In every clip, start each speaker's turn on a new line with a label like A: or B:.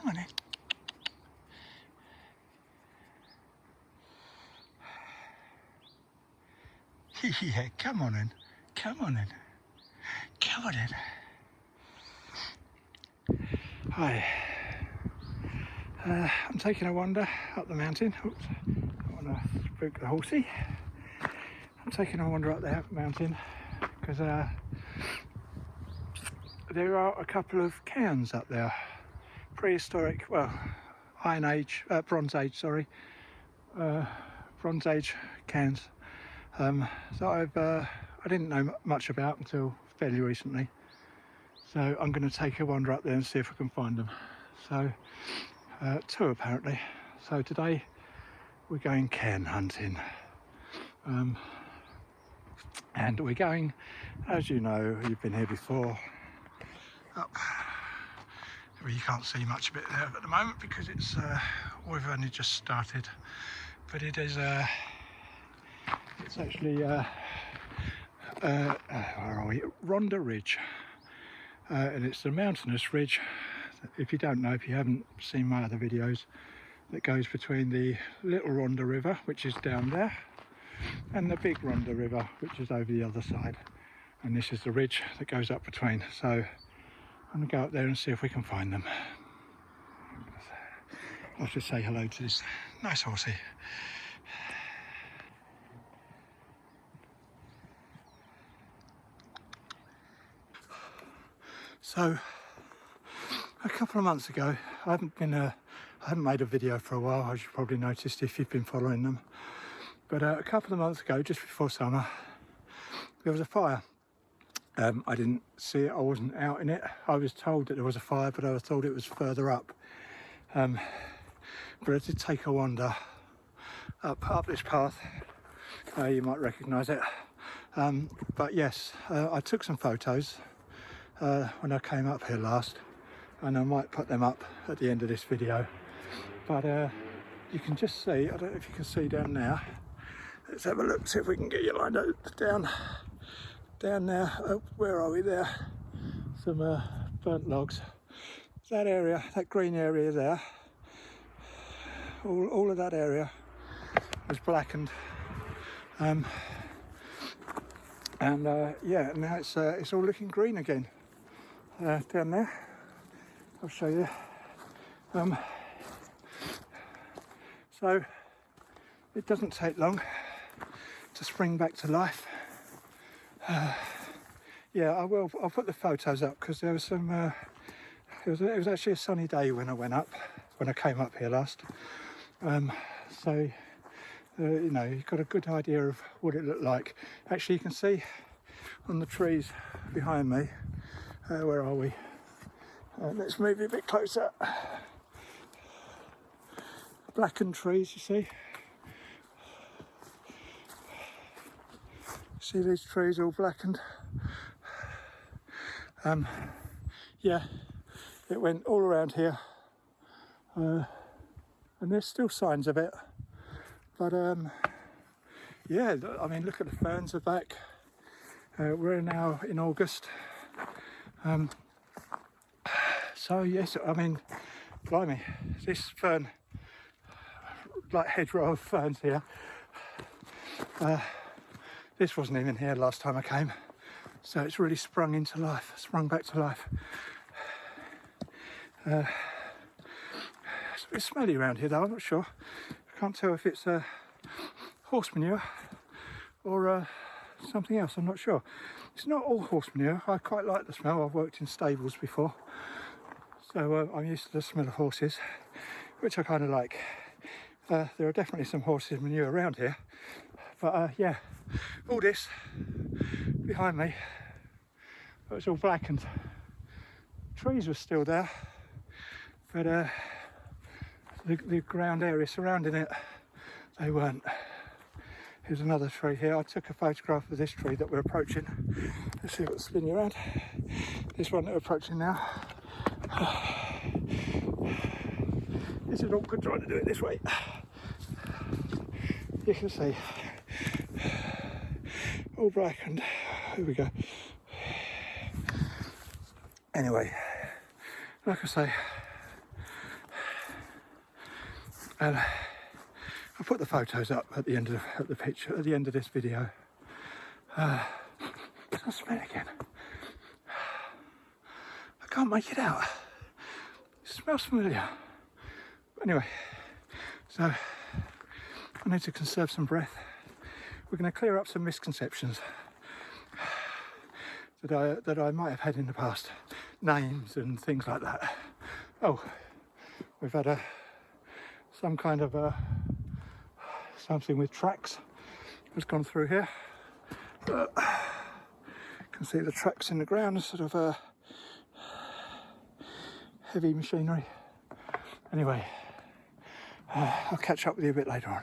A: Come on in. Yeah, come on in. Come on in. Come on in. Hi. I'm taking a wander up the mountain. Oops, I want to spook the horsey. I'm taking a wander up the mountain because there are a couple of cairns up there. Prehistoric, well, Iron Age, Bronze Age, sorry. Bronze Age cairns. That I didn't know much about until fairly recently. So I'm going to take a wander up there and see if I can find them. So, two apparently. So today we're going cairn hunting. And we're going, as you know, you've been here before, up. Well, you can't see much of it there at the moment because it's we've only just started. But it is it's actually where are we? Rhondda Ridge. And it's a mountainous ridge, if you don't know, if you haven't seen my other videos, that goes between the little Rhondda River, which is down there, and the big Rhondda River, which is over the other side. And this is the ridge that goes up between. So I'm going to go up there and see if we can find them. I'll just say hello to this nice horsey. So a couple of months ago, I haven't made a video for a while, as you probably noticed if you've been following them. But a couple of months ago, just before summer, there was a fire. I didn't see it, I wasn't out in it. I was told that there was a fire, but I was told it was further up. But I did take a wander up this path. You might recognise it. But yes, I took some photos when I came up here last, and I might put them up at the end of this video. But you can just see, I don't know if you can see down there. Let's have a look, see if we can get you lined up down there. Oh, where are we there? Some burnt logs. That area, that green area there, all of that area was blackened. And yeah, now it's all looking green again. Down there, I'll show you. So it doesn't take long to spring back to life. Yeah, I'll put the photos up because there was some. It was actually a sunny day when I came up here last. So you know, you've got a good idea of what it looked like. Actually, you can see on the trees behind me. Where are we? Let's move a bit closer. Blackened trees, you see? See these trees all blackened? Yeah, it went all around here. And there's still signs of it. But yeah, I mean, look at the ferns are back. We're now in August. So yes, I mean, blimey, this fern, like hedgerow of ferns here, this wasn't even here last time I came, so it's really sprung back to life. It's a bit smelly around here though, I'm not sure. I can't tell if it's horse manure or something else, I'm not sure. It's not all horse manure. I quite like the smell. I've worked in stables before, so I'm used to the smell of horses, which I kind of like. There are definitely some horses manure around here, but yeah, all this behind me, it was all blackened. Trees were still there, but the ground area surrounding it, they weren't. Here's another tree here. I took a photograph of this tree that we're approaching. Let's see what's spinning around. This one that we're approaching now. This is awkward trying to do it this way. You can see. All blackened. Here we go. Anyway, like I say, And I'll put the photos up at the end of the picture, at the end of this video. I smell it again. I can't make it out. It smells familiar. Anyway, so I need to conserve some breath. We're going to clear up some misconceptions that I might have had in the past. Names and things like that. Oh, we've had some kind of something with tracks has gone through here. You can see the tracks in the ground, sort of heavy machinery. Anyway, I'll catch up with you a bit later on.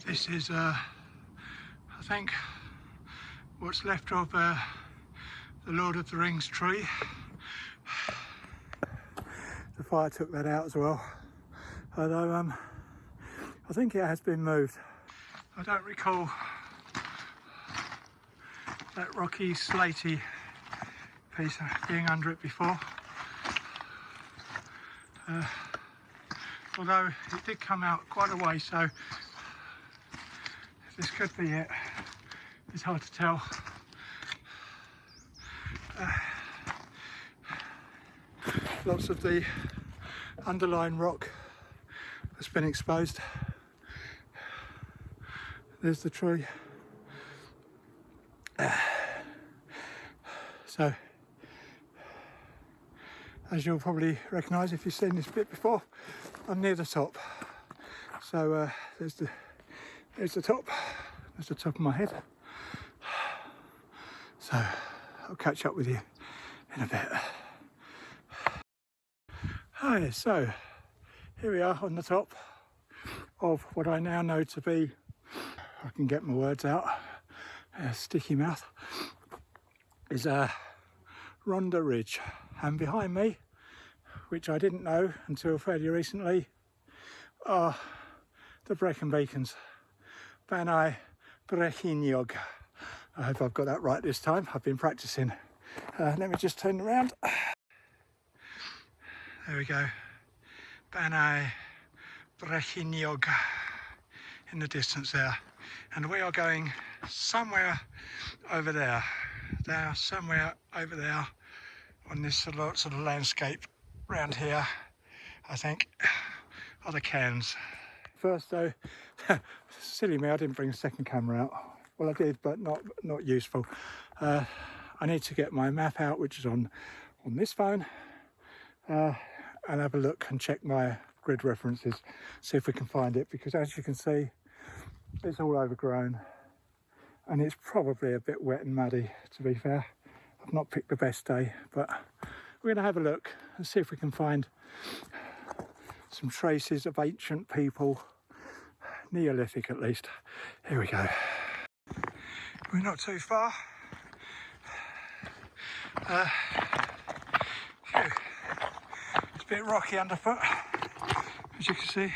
A: This is, I think, what's left of the Lord of the Rings tree. The fire took that out as well, although I think it has been moved. I don't recall that rocky, slaty piece being under it before. Although it did come out quite a way, so this could be it. It's hard to tell. Lots of the underlying rock has been exposed. There's the tree. So, as you'll probably recognise if you've seen this bit before, I'm near the top. So there's the top. There's the top of my head. So I'll catch up with you in a bit. Hi, so here we are on the top of what I now know to be, I can get my words out, sticky mouth, is Rhondda Ridge. And behind me, which I didn't know until fairly recently, are the Brecon Beacons. Banai Brechinnog. I hope I've got that right this time. I've been practicing. Let me just turn around. There we go. Banai Brechinnog in the distance there. And we are going somewhere over there. There, somewhere over there on this sort of landscape round here, I think, are the Cairns. First though, silly me, I didn't bring a second camera out. Well, I did, but not useful. I need to get my map out, which is on this phone, and have a look and check my grid references, see if we can find it, because as you can see, it's all overgrown and it's probably a bit wet and muddy, to be fair. I've not picked the best day, but we're going to have a look and see if we can find some traces of ancient people, Neolithic at least. Here we go. We're not too far. It's a bit rocky underfoot, as you can see.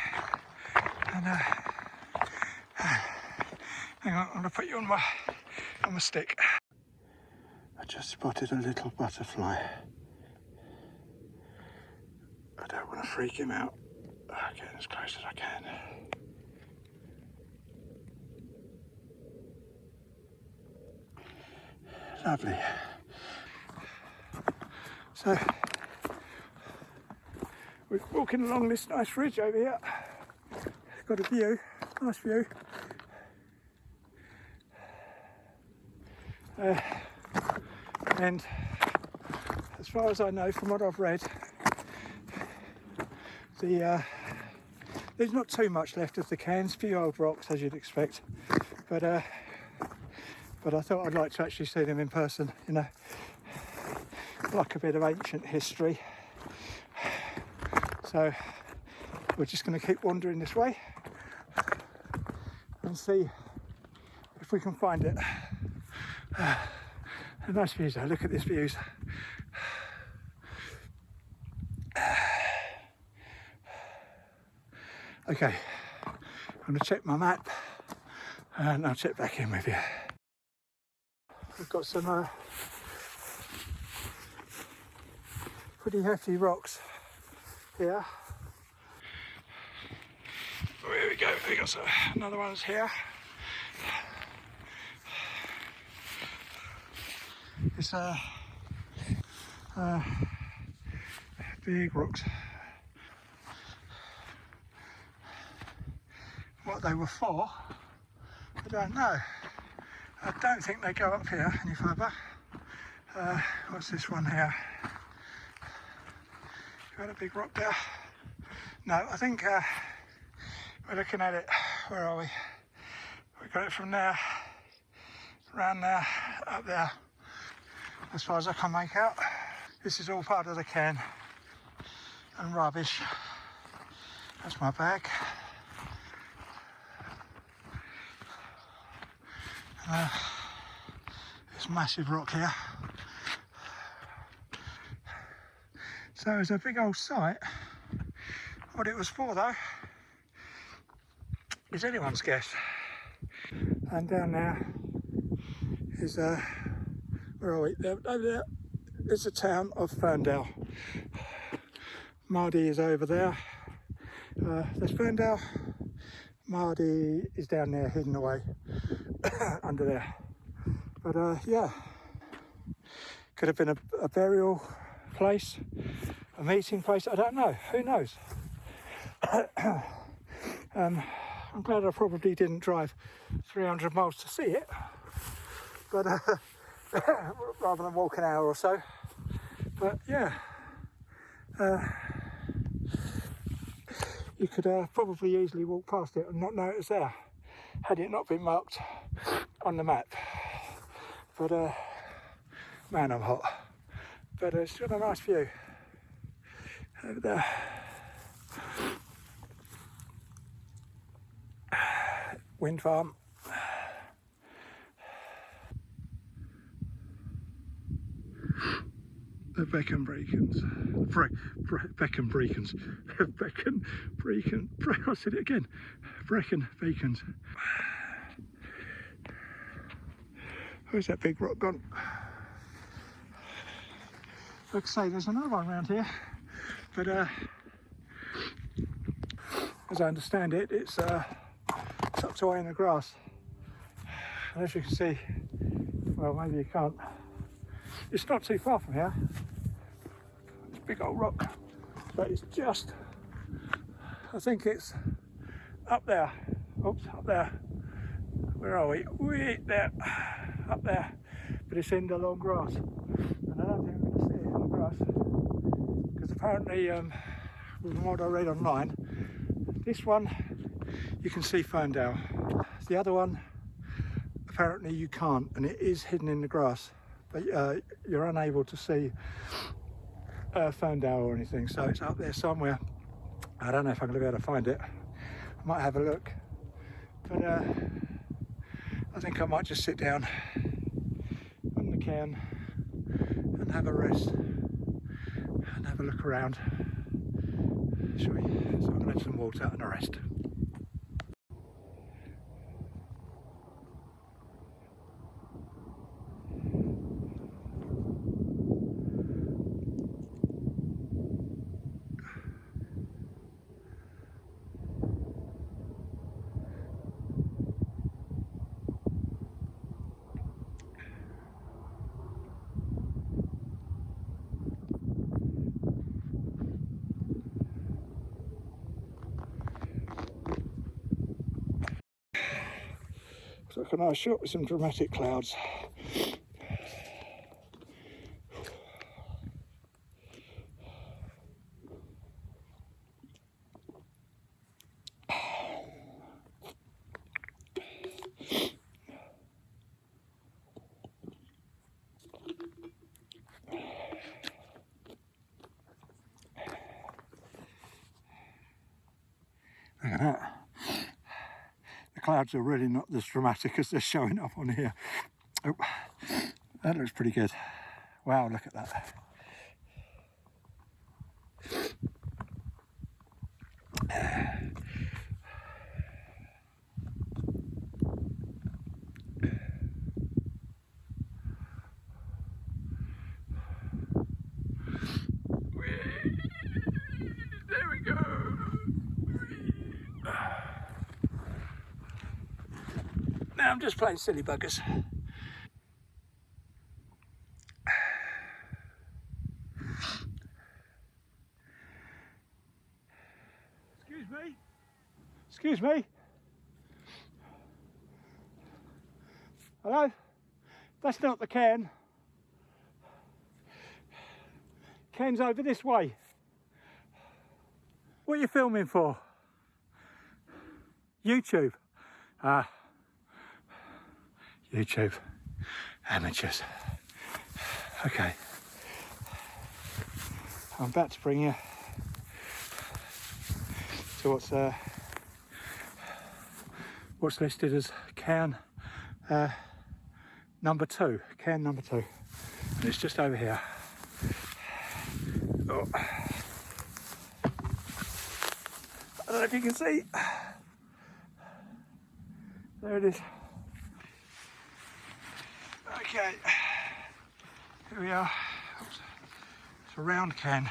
A: And hang on, I'm going to put you on my stick. I just spotted a little butterfly. I don't want to freak him out. I'm getting as close as I can. Lovely. So, we're walking along this nice ridge over here. Got a view, nice view. And as far as I know, from what I've read, there's not too much left of the Cairns, few old rocks as you'd expect, but I thought I'd like to actually see them in person, you know, like a bit of ancient history. So we're just going to keep wandering this way and see if we can find it. Nice views though, look at these views. Okay, I'm going to check my map and I'll check back in with you. We've got some pretty hefty rocks here. Here we go, we got some, another one's here. It's big rocks. What they were for, I don't know. I don't think they go up here any further. What's this one here? Got a big rock there. No, I think we're looking at it. Where are we? We got it from there, around there, up there, as far as I can make out. This is all part of the cairn and rubbish. That's my bag. This massive rock here. So it's a big old site. What it was for though is anyone's guess. And down there is where are we? Over there is the town of Ferndale. Maerdy is over there. There's Ferndale. Maerdy is down there hidden away under there. But yeah, could have been a burial place, a meeting place, I don't know, who knows. I'm glad I probably didn't drive 300 miles to see it, but rather than walk an hour or so. But yeah, you could probably easily walk past it and not know it was there, had it not been marked on the map. But man, I'm hot. But it's got a nice view over there. Wind farm. The Beacon Beacons. Beacon Beacons. Beacon Beacon. I said it again. Brecon Beacons. Where's that big rock gone? Like I say, there's another one around here, but as I understand it, it's tucked away in the grass. And as you can see, well, maybe you can't. It's not too far from here. It's a big old rock, but it's just, I think it's up there. Oops, up there. Where are we? Way there, up there. But it's in the long grass, and I don't think I'm going to see it in the grass because apparently, from what I read online, this one you can see Ferndale. The other one, apparently you can't, and it is hidden in the grass, but you're unable to see Ferndale or anything. So it's up there somewhere. I don't know if I'm going to be able to find it. I might have a look, but I think I might just sit down on the cairn and have a rest and have a look around. Shall we? So I'm going to have some water and a rest. Looks like a nice shot with some dramatic clouds. clouds are really not as dramatic as they're showing up on here. Oh, that looks pretty good. Wow, look at that. There we go. Now I'm just playing silly buggers. Excuse me. Excuse me. Hello? That's not the cairn. Cairn's over this way. What are you filming for? YouTube. Ah. YouTube. Amateurs. Okay. I'm about to bring you to what's listed as Cairn number 2. Cairn number 2. And it's just over here. Oh. I don't know if you can see. There it is. Okay, here we are. Oops. It's a round cairn.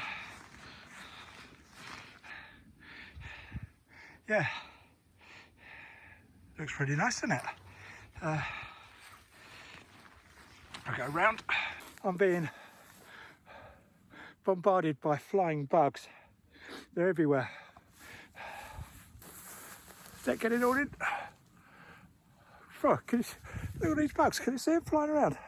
A: Yeah, looks pretty nice, doesn't it? I'll go round. I'm being bombarded by flying bugs. They're everywhere. Is that getting all in? Oh, can you, look at these bugs, can you see them flying around?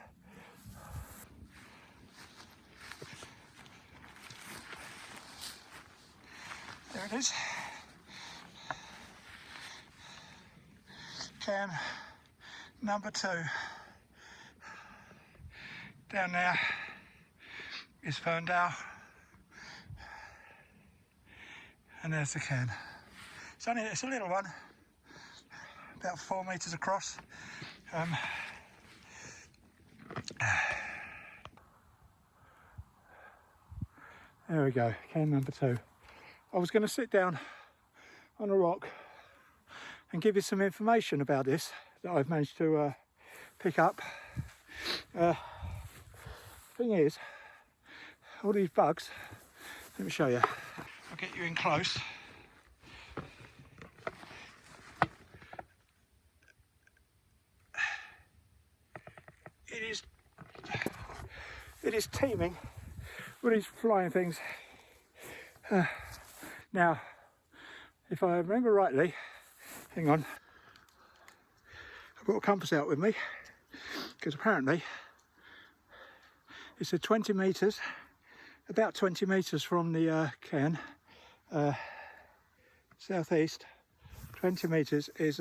A: There it is. Cairn number 2. Down there is Ferndale. And there's the cairn. It's a little one. About 4 metres across. There we go, cairn number 2. I was going to sit down on a rock and give you some information about this that I've managed to pick up. Thing is, all these bugs, let me show you. I'll get you in close. It is teeming with these flying things. Now, if I remember rightly, hang on, I brought a compass out with me because apparently it's a 20 metres, about 20 metres from the cairn, southeast. 20 metres is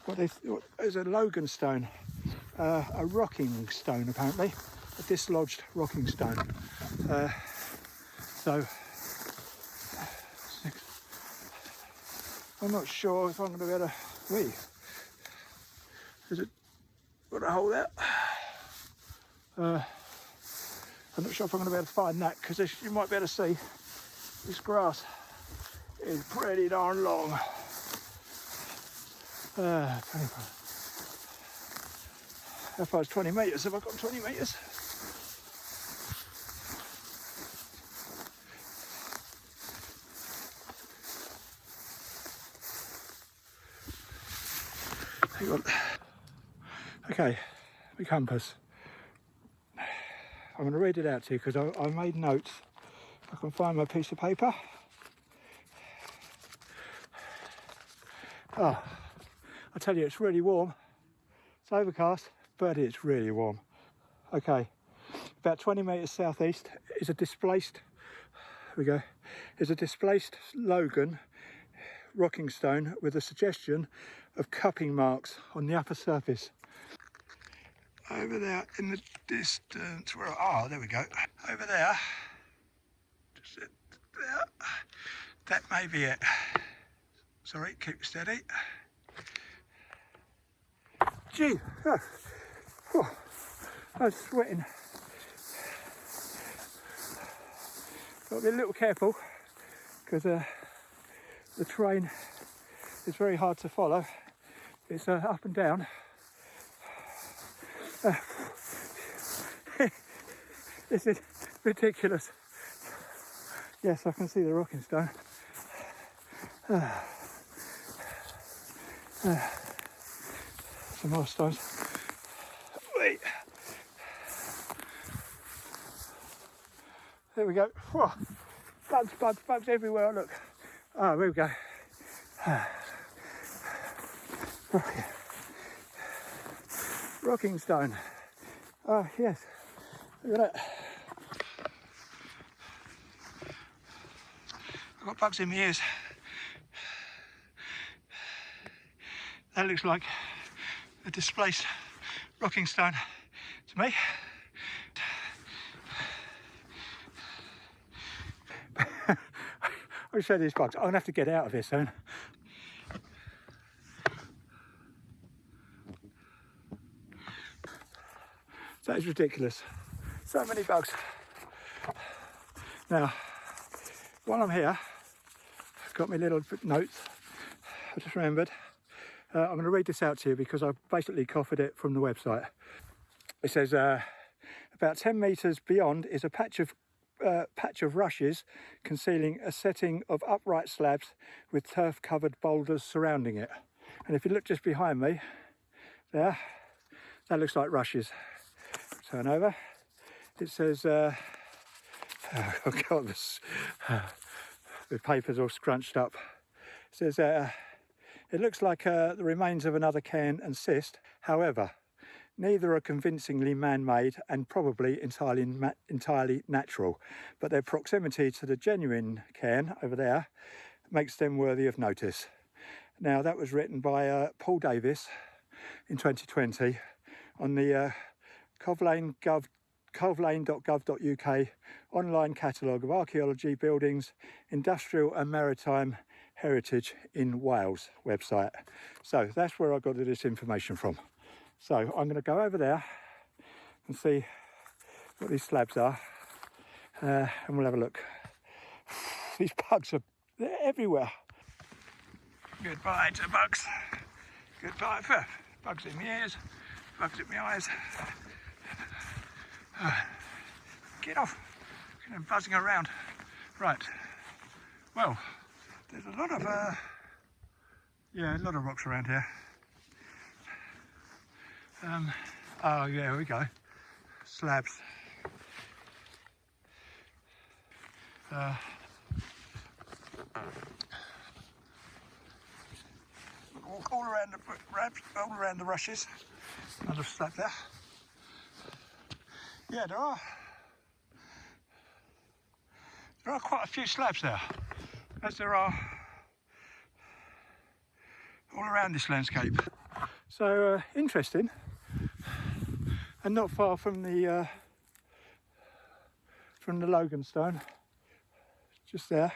A: what is a Logan stone, a rocking stone apparently, a dislodged rocking stone. So I'm not sure if I'm going to be able to. Is it got a hole there? I'm not sure if I'm going to be able to find that because you might be able to see this grass is pretty darn long. 25. How far is 20 metres? Have I got 20 metres? Hang on. Okay, the compass. I'm going to read it out to you because I made notes. If I can find my piece of paper. Oh, I tell you, it's really warm. It's overcast, but it's really warm. Okay, about 20 metres southeast is a displaced, here we go, is a displaced Logan rocking stone with a suggestion of cupping marks on the upper surface. Over there in the distance, there we go. Over there, just there, that may be it. Sorry, keep steady. Gee, I was sweating. Got to be a little careful because the terrain is very hard to follow. It's up and down. This is ridiculous. Yes, I can see the rocking stone. Some more stones. Wait. There we go. Whoa. Bugs everywhere I look. Ah, there we go. Rocking stone. Oh, yes. Look at that. I've got bugs in my ears. That looks like a displaced rocking stone to me. I'll show you these bugs. I'm going to have to get out of here soon. That is ridiculous. So many bugs. Now, while I'm here, I've got my little notes. I just remembered. I'm going to read this out to you because I've basically copied it from the website. It says, about 10 metres beyond is a patch of rushes concealing a setting of upright slabs with turf-covered boulders surrounding it. And if you look just behind me, there, that looks like rushes. Turn over. It says, oh God, the paper's all scrunched up. It says, it looks like the remains of another cairn and cyst. However, neither are convincingly man-made and probably entirely natural, but their proximity to the genuine cairn over there makes them worthy of notice. Now, that was written by Paul Davis in 2020 on the covlane.gov.uk online catalogue of archaeology, buildings, industrial and maritime heritage in Wales website. So that's where I got this information from. So I'm going to go over there and see what these slabs are, and we'll have a look. These bugs they're everywhere. Goodbye to bugs. Goodbye for bugs in my ears, bugs in my eyes. Get off! I'm buzzing around. Right. Well, there's a lot of rocks around here. Oh yeah, here we go. Slabs. All around the rushes. Another slab there. Yeah, there are quite a few slabs there, as there are all around this landscape. So interesting, and not far from the Logan stone, just there.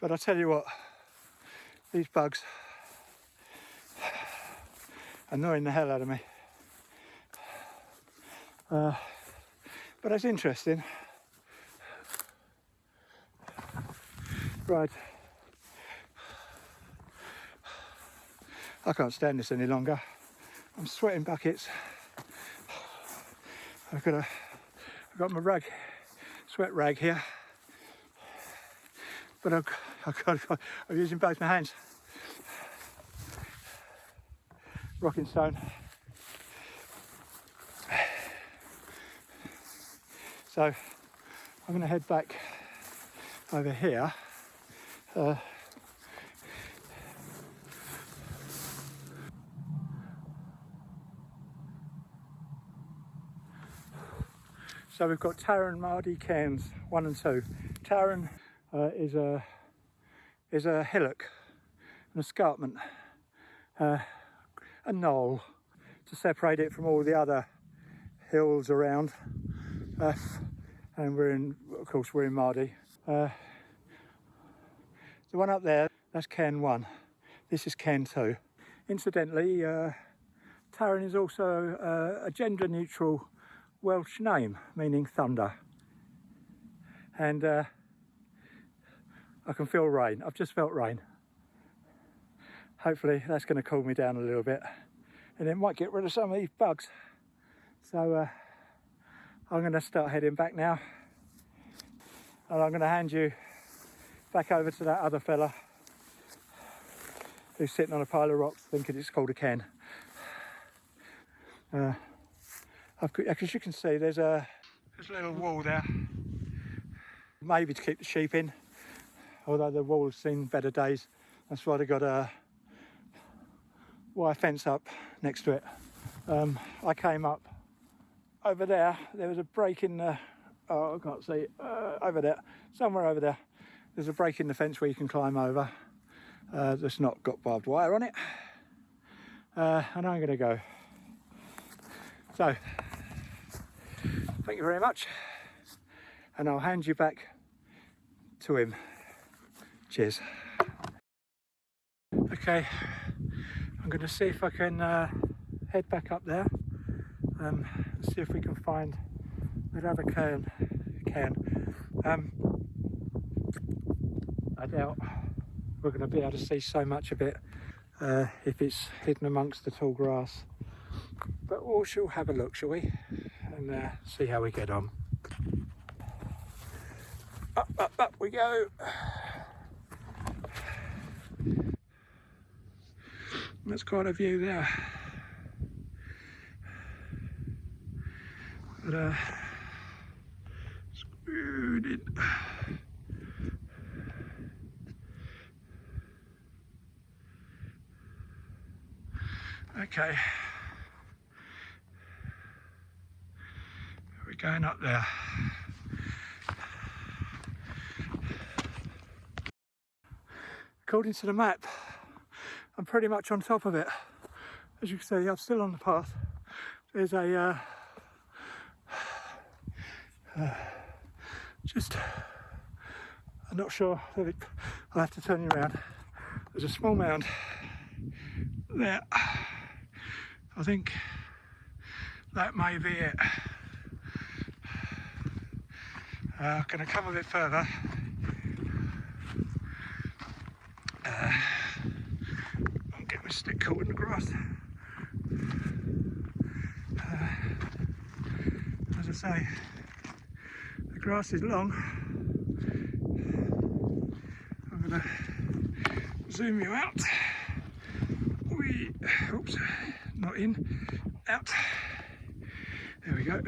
A: But I tell you what, these bugs are annoying the hell out of me. But that's interesting. Right. I can't stand this any longer. I'm sweating buckets. I've got my sweat rag here. But I'm using both my hands. Rocking stone. So I'm going to head back over here. So we've got Cairn, Maerdy, Cairns 1 and 2. Cairn is a hillock, an escarpment, a knoll to separate it from all the other hills around. And of course we're in Maerdy. The one up there, That's Cairn 1. This is Cairn 2. Incidentally, Cairn is also a gender-neutral Welsh name, meaning thunder. And I can feel rain. I've just felt rain. Hopefully that's going to cool me down a little bit, and it might get rid of some of these bugs. So I'm going to start heading back now, and I'm going to hand you back over to that other fella who's sitting on a pile of rocks thinking it's called a cairn. As you can see, there's a little wall there, maybe to keep the sheep in, although the wall's seen better days. That's why they got a wire fence up next to it. I came up over there. There was a break in the, oh, I can't see it, over there, somewhere over there. There's a break in the fence where you can climb over. That's not got barbed wire on it. And I'm going to go. So, thank you very much. And I'll hand you back to him. Cheers. Okay, I'm going to see if I can head back up there. See if we can find that other cairn. I doubt we're going to be able to see so much of it if it's hidden amongst the tall grass. But we'll shall have a look, shall we? And see how we get on. Up we go. That's quite a view there. But screwed in. Okay. We're going up there. According to the map, I'm pretty much on top of it. As you can see, I'm still on the path. There's a I'm not sure that I'll have to turn you around. There's a small mound there. I think that may be it. I'm going to come a bit further. I'll get my stick caught in the grass. As I say, the grass is long. I'm going to zoom you out. Oops, not in, out. There we go.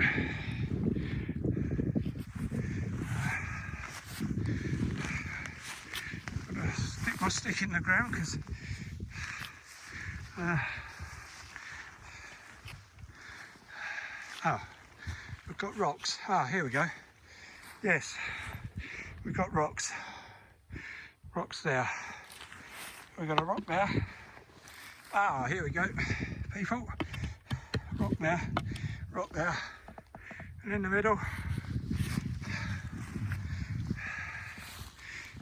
A: I'm going to stick my stick in the ground because we've got rocks. Here we go. Yes, we've got rocks. Rocks there. We've got a rock there. Here we go, people. Rock there, and in the middle.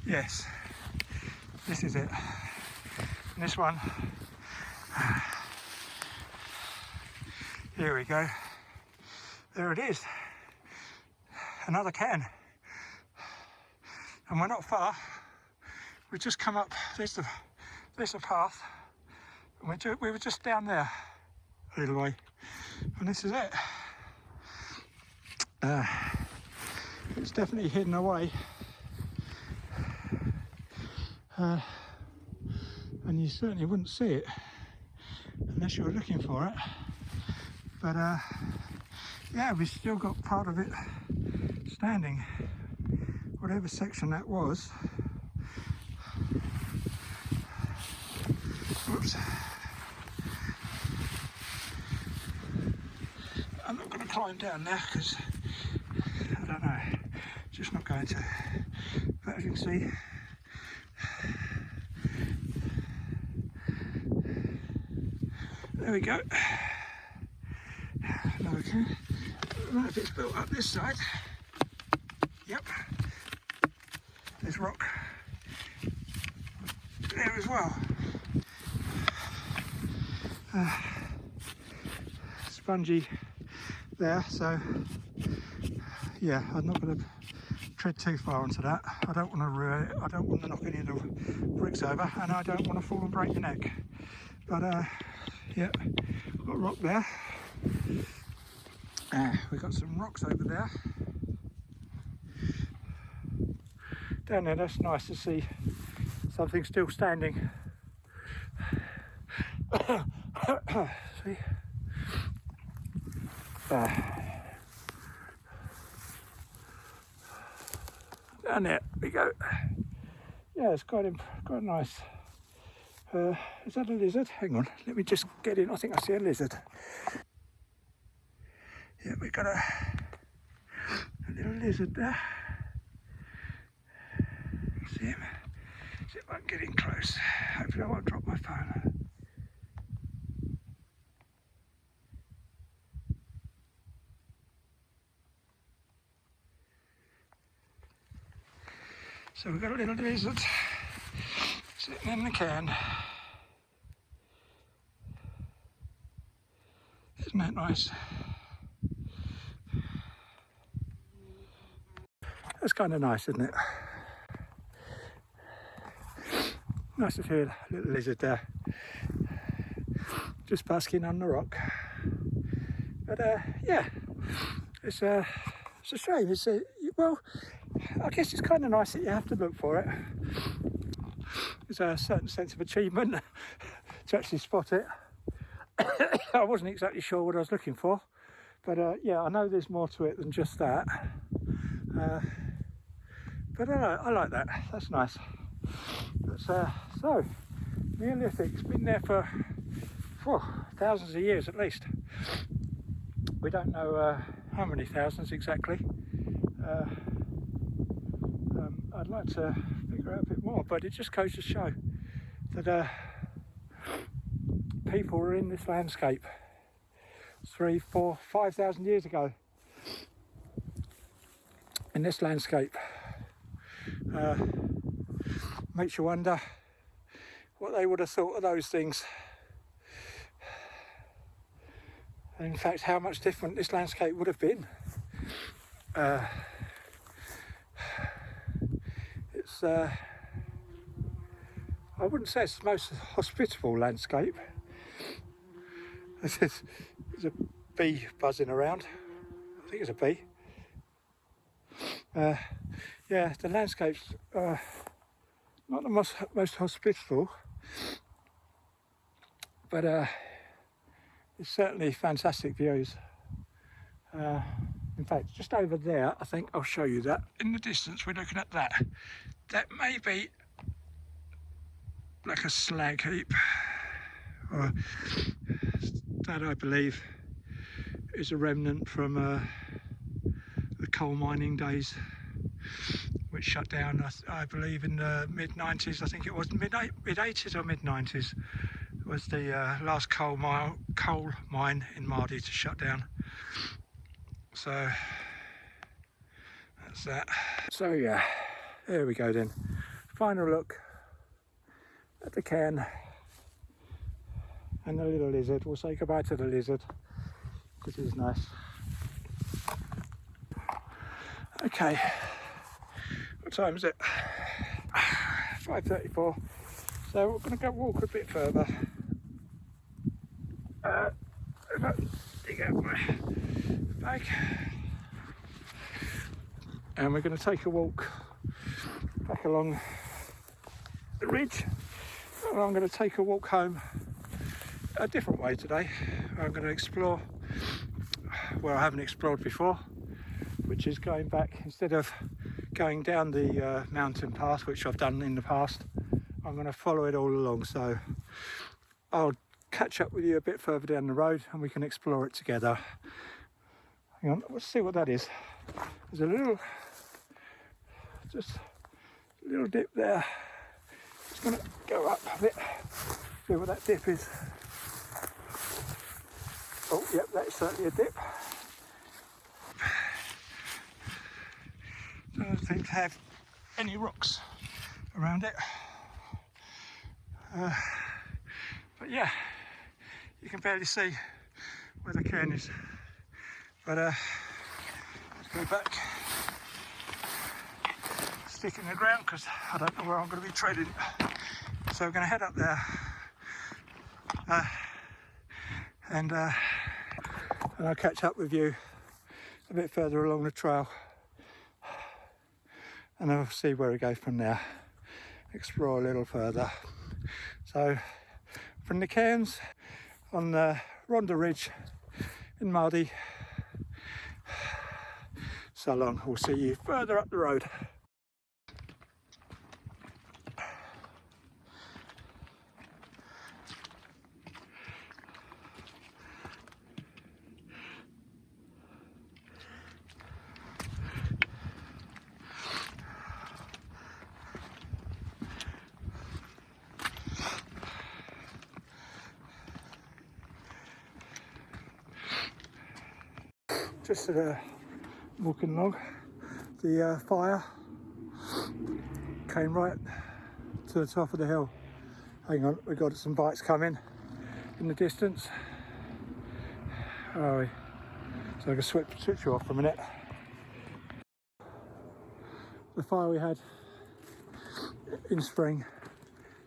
A: Yes, this is it. And this one. Here we go. There it is. Another cairn. And we're not far. We just come up. There's a path. And we were just down there a little way, and this is it. It's definitely hidden away, and you certainly wouldn't see it unless you were looking for it. But yeah, we've still got part of it standing, whatever section that was. Whoops. I'm not going to climb down there because I don't know, just not going to. But as you can see, there we go. Another cairn. I don't know if it's built up this side. Yep. There's rock. there as well. Spongy there, so yeah, I'm not going to tread too far onto that. I don't want to ruin it, I don't want to knock any of the bricks over, and I don't want to fall and break the neck. But yeah, we've got a rock there. We've got some rocks over there. Down there, that's nice to see something still standing. See? Down there we go. Yeah, it's quite nice. Is that a lizard? Hang on, let me just get in. I think I see a lizard. Yeah, we got a little lizard there. See him? See if I can get in close. Hopefully I won't drop my phone. So we've got a little lizard sitting in the cairn. Isn't that nice? That's kind of nice, isn't it? Nice to see a little lizard there, just basking on the rock. But yeah, it's a shame. Well, I guess it's kind of nice that you have to look for it. There's a certain sense of achievement to actually spot it. I wasn't exactly sure what I was looking for, but yeah, I know there's more to it than just that. But I like that. That's nice. So, Neolithic's been there for thousands of years at least. We don't know how many thousands exactly. I'd like to figure out a bit more, but it just goes to show that people were in this landscape 3, 4, 5,000 years ago. In this landscape. Makes you wonder what they would have thought of those things. And in fact, how much different this landscape would have been. It's I wouldn't say it's the most hospitable landscape. There's a bee buzzing around. I think it's a bee. Yeah, the landscape's not the most hospitable, but it's certainly fantastic views. In fact, just over there, I think I'll show you that. In the distance, we're looking at that. That may be like a slag heap, or that I believe is a remnant from the coal mining days, which shut down, I believe, in the mid-90s. I think it was mid-80s or mid-90s was the last coal mine in Maerdy to shut down. So that's that. So yeah, there we go then. Final look at the cairn and the little lizard. We'll say goodbye to the lizard because he's nice. Okay, what time is it? 5:34. So we're going to go walk a bit further. Dig out my bag, and we're going to take a walk back along the ridge. And I'm going to take a walk home a different way today. I'm going to explore where I haven't explored before, which is going back, instead of going down the mountain path, which I've done in the past, I'm going to follow it all along. So I'll catch up with you a bit further down the road and we can explore it together. Hang on, let's see what that is. There's a little dip there. Just going to go up a bit, see what that dip is. Oh, yep, that is certainly a dip. Don't seem to have any rocks around it. But yeah, you can barely see where the cairn is. But let's go back, stick it in the ground because I don't know where I'm going to be treading. So we're going to head up there and I'll catch up with you a bit further along the trail, and I'll see where we go from there, explore a little further. So from the Cairns on the Rhondda Ridge in Maerdy, so long. We'll see you further up the road. Just walking along, the fire came right to the top of the hill. Hang on, we've got some bikes coming in the distance. Oh, so I can switch you off for a minute. The fire we had in spring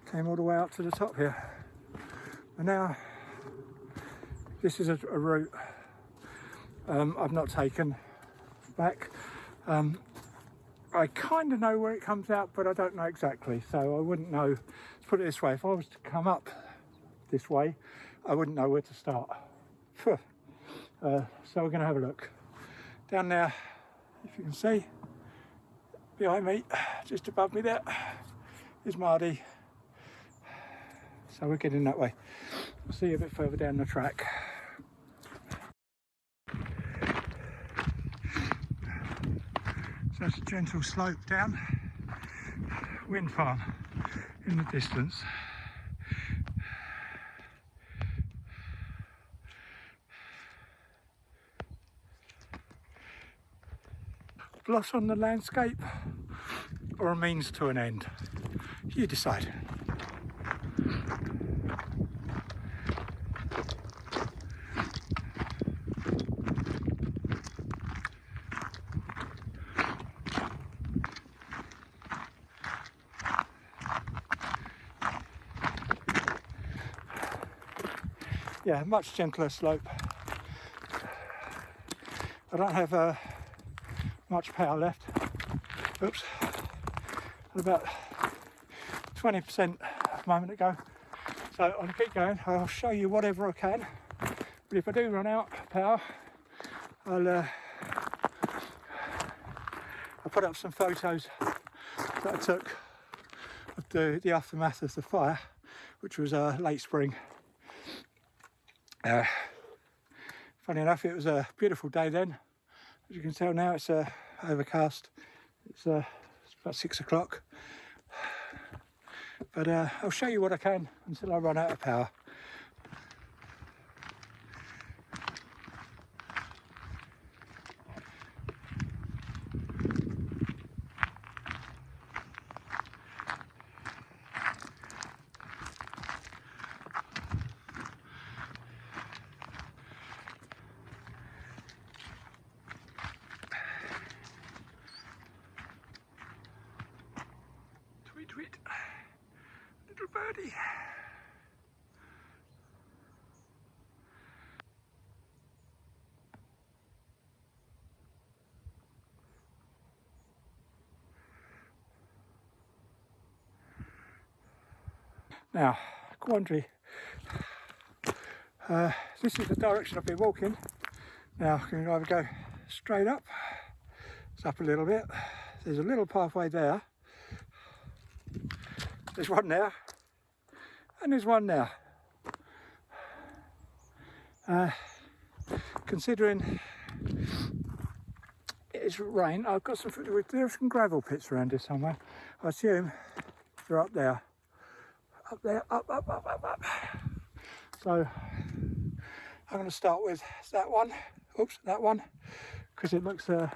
A: came all the way up to the top here, and now this is a route I've not taken back. I kind of know where it comes out, but I don't know exactly, so I wouldn't know. Let's put it this way, if I was to come up this way, I wouldn't know where to start. So we're going to have a look. Down there, if you can see, behind me, just above me there, is Maerdy. So we're getting that way. I'll see you a bit further down the track. So it's a gentle slope down, wind farm in the distance. Gloss on the landscape or a means to an end? You decide. Yeah, much gentler slope. I don't have much power left. Oops. About 20% a moment ago. So I'll keep going. I'll show you whatever I can. But if I do run out of power, I'll put up some photos that I took of the aftermath of the fire, which was late spring. Funny enough, it was a beautiful day then. As you can tell now, it's overcast. It's about 6 o'clock. But I'll show you what I can until I run out of power. Tweet, tweet, little birdie. Now, quandary. This is the direction I've been walking. Now, I can either go straight up, it's up a little bit. There's a little pathway there. There's one there, and there's one there. Considering it's rain, I've got there's some gravel pits around here somewhere. I assume they're up there. Up there, up. So I'm going to start with that one. Oops, that one, because it looks a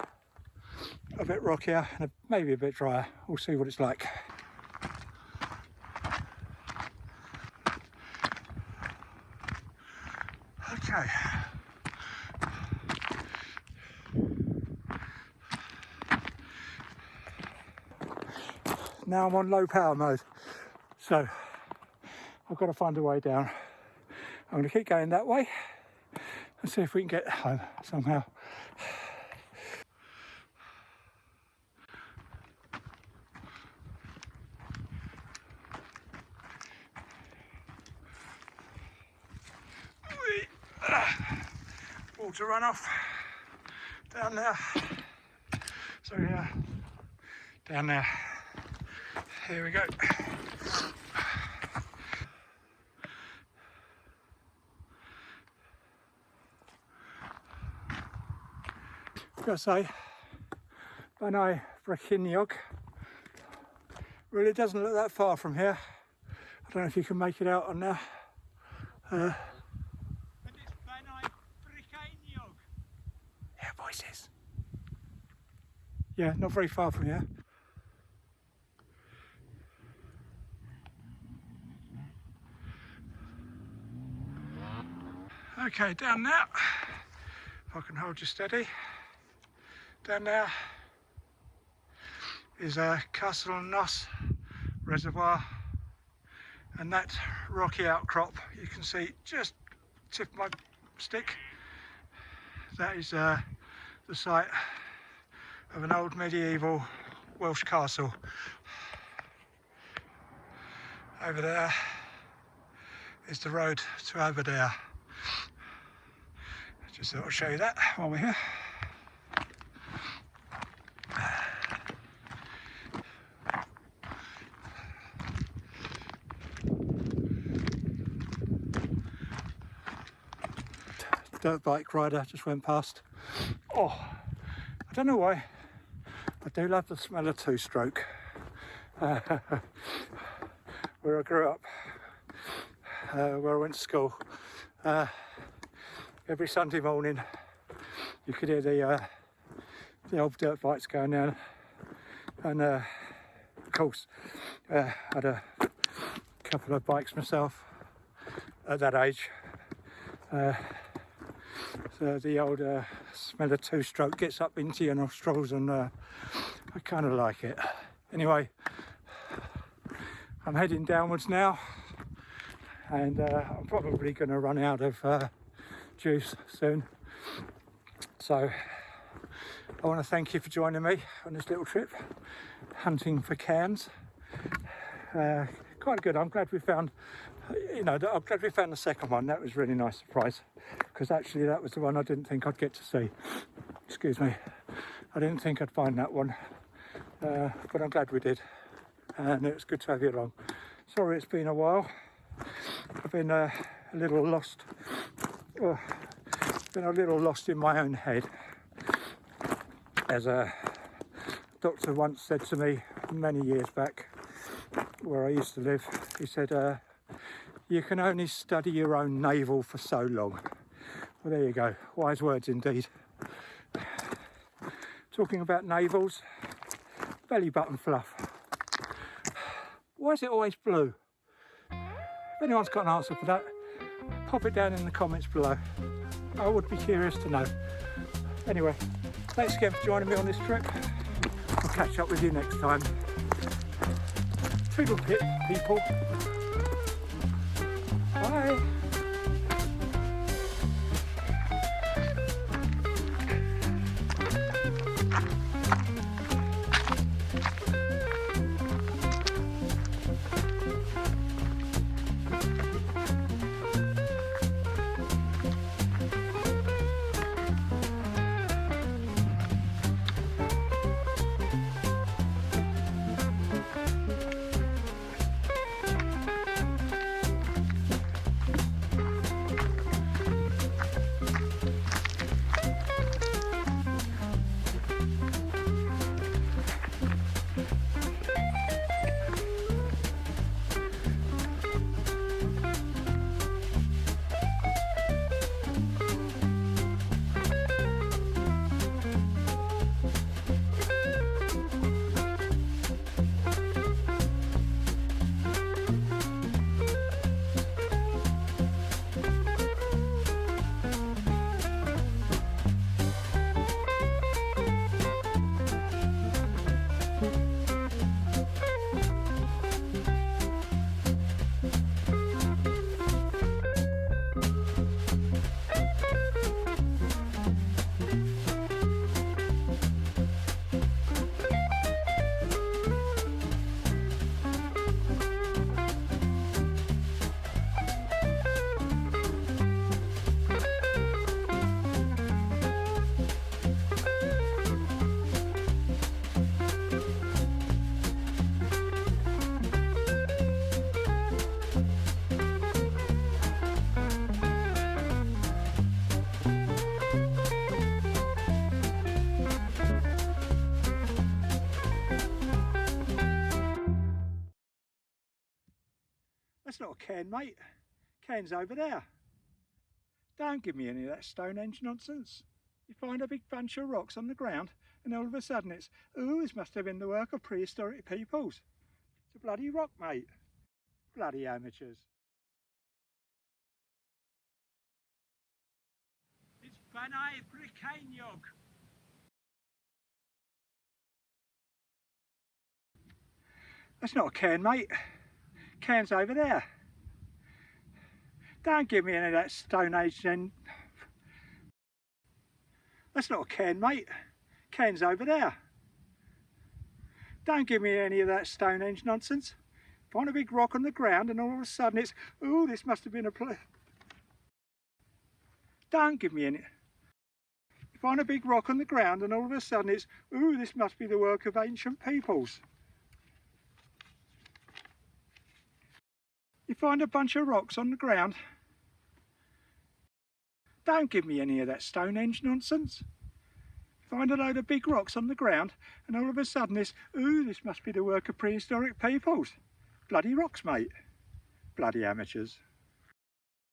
A: bit rockier and maybe a bit drier. We'll see what it's like. Now I'm on low power mode, so I've got to find a way down. I'm going to keep going that way and see if we can get home somehow. Water runoff down there. So yeah, down there. Here we go. I've got to say, Rhondda Ridge really doesn't look that far from here. I don't know if you can make it out on there. Yeah, voices. Yeah, not very far from here. Okay, down there, if I can hold you steady, down there is a Castle Noss reservoir, and that rocky outcrop you can see just tip of my stick. That is the site of an old medieval Welsh castle. Over there is the road to Aberdare. Just thought I'd show you that while we're here. Dirt bike rider just went past. Oh, I don't know why. I do love the smell of two-stroke. Where I grew up, where I went to school, every Sunday morning you could hear the old dirt bikes going down, and of course I had a couple of bikes myself at that age. So the old smell of two-stroke gets up into your nostrils, and I kind of like it. Anyway, I'm heading downwards now, and I'm probably going to run out of juice soon. So I want to thank you for joining me on this little trip hunting for cairns. Quite good. I'm glad we found, I'm glad we found the second one. That was a really nice surprise, because actually that was the one I didn't think I'd get to see. Excuse me. I didn't think I'd find that one, but I'm glad we did, and it was good to have you along. Sorry it's been a while. I've been a little lost. Been a little lost in my own head. As a doctor once said to me many years back, where I used to live, he said, you can only study your own navel for so long. Well, there you go, wise words indeed. Talking about navels, belly button fluff. Why is it always blue? If anyone's got an answer for that, pop it down in the comments below. I would be curious to know. Anyway, thanks again for joining me on this trip. I'll catch up with you next time. Toodle pip, people. Bye. That's not a cairn, mate. Cairn's over there. Don't give me any of that Stonehenge nonsense. You find a big bunch of rocks on the ground and all of a sudden it's, ooh, this must have been the work of prehistoric peoples. It's a bloody rock, mate. Bloody amateurs. It's Banai Bricanyog. That's not a cairn, mate. Cairn's over there. Don't give me any of that Stone Age then. That's not a cairn, mate. Cairn's over there. Don't give me any of that Stonehenge nonsense. Find a big rock on the ground and all of a sudden it's, ooh, this must have been a place. Don't give me any. Find a big rock on the ground and all of a sudden it's, ooh, this must be the work of ancient peoples. You find a bunch of rocks on the ground. Don't give me any of that Stonehenge nonsense. Find a load of big rocks on the ground and all of a sudden it's, ooh, this must be the work of prehistoric peoples. Bloody rocks, mate. Bloody amateurs.